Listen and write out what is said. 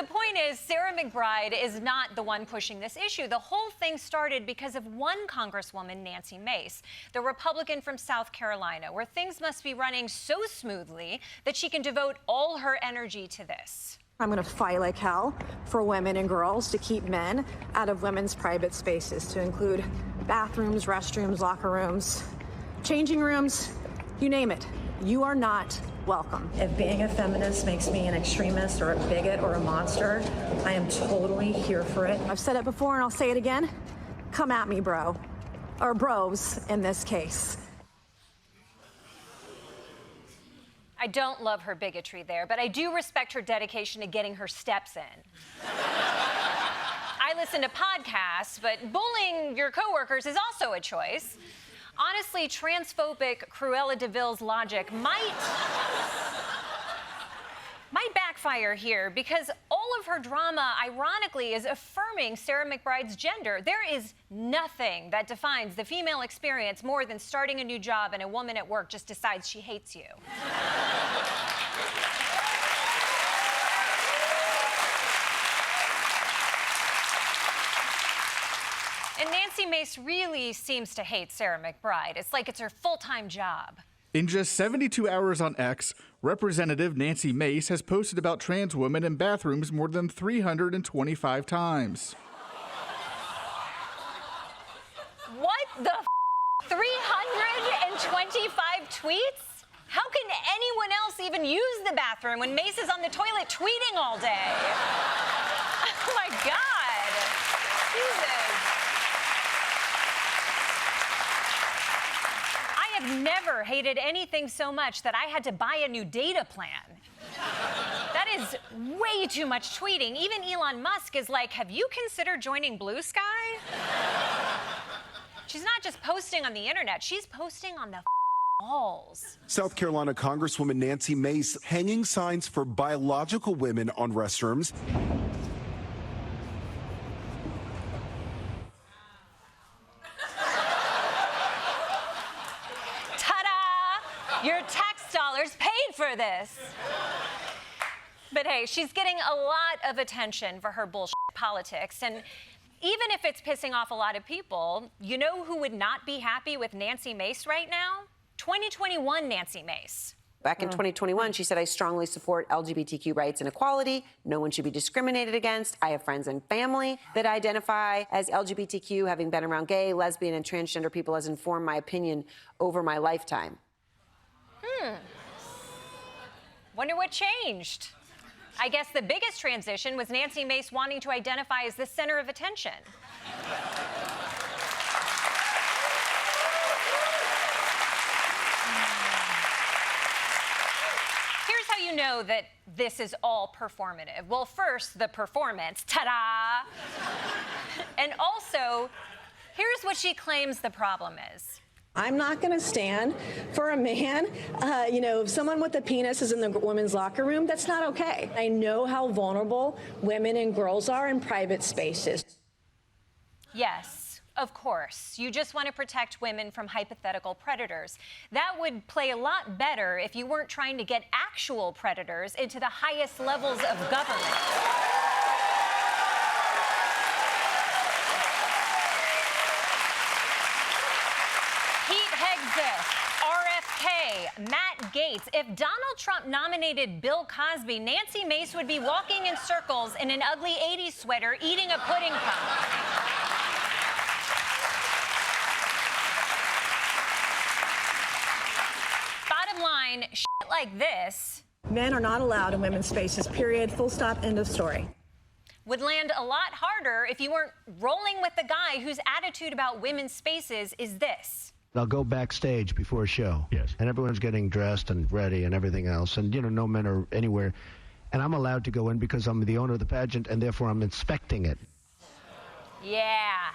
The point is, Sarah McBride is not the one pushing this issue. The whole thing started because of one Congresswoman, Nancy Mace, the Republican from South Carolina, where things must be running so smoothly that she can devote all her energy to this. I'm going to fight like hell for women and girls to keep men out of women's private spaces, to include bathrooms, restrooms, locker rooms, changing rooms, you name it. You are not welcome. If being a feminist makes me an extremist or a bigot or a monster, I am totally here for it. I've said it before and I'll say it again. Come at me, bro. Or bros in this case. I don't love her bigotry there, but I do respect her dedication to getting her steps in. I listen to podcasts, but bullying your coworkers is also a choice. Honestly, transphobic Cruella de Vil's logic might backfire here, because all of her drama, ironically, is affirming Sarah McBride's gender. There is nothing that defines the female experience more than starting a new job and a woman at work just decides she hates you. And Nancy Mace really seems to hate Sarah McBride. It's like it's her full-time job. In just 72 hours on X, Representative Nancy Mace has posted about trans women in bathrooms more than 325 times. What the f? 325 tweets? How can anyone else even use the bathroom when Mace is on the toilet tweeting all day? Oh my God. Jesus. I've never hated anything so much that I had to buy a new data plan. That is way too much tweeting. Even Elon Musk is like, have you considered joining Blue Sky? She's not just posting on the internet, she's posting on the walls. South Carolina Congresswoman Nancy Mace hanging signs for biological women on restrooms. Your tax dollars paid for this. But hey, she's getting a lot of attention for her bullshit politics. And even if it's pissing off a lot of people, you know who would not be happy with Nancy Mace right now? 2021 Nancy Mace. Back in 2021, she said, I strongly support LGBTQ rights and equality. No one should be discriminated against. I have friends and family that identify as LGBTQ. Having been around gay, lesbian, and transgender people has informed my opinion over my lifetime. Wonder what changed. I guess the biggest transition was Nancy Mace wanting to identify as the center of attention. Here's how you know that this is all performative. Well, first, the performance. Ta-da! And also, here's what she claims the problem is. I'm not going to stand for a man, if someone with a penis is in the women's locker room, that's not okay. I know how vulnerable women and girls are in private spaces. Yes, of course. You just want to protect women from hypothetical predators. That would play a lot better if you weren't trying to get actual predators into the highest levels of government. RFK, Matt Gaetz. If Donald Trump nominated Bill Cosby, Nancy Mace would be walking in circles in an ugly 80s sweater eating a pudding cup. Bottom line, shit like this. Men are not allowed in women's spaces, period, full stop, end of story. Would land a lot harder if you weren't rolling with the guy whose attitude about women's spaces is this. I'll go backstage before a show. Yes. And everyone's getting dressed and ready and everything else. And, no men are anywhere. And I'm allowed to go in because I'm the owner of the pageant, and therefore I'm inspecting it. Yeah.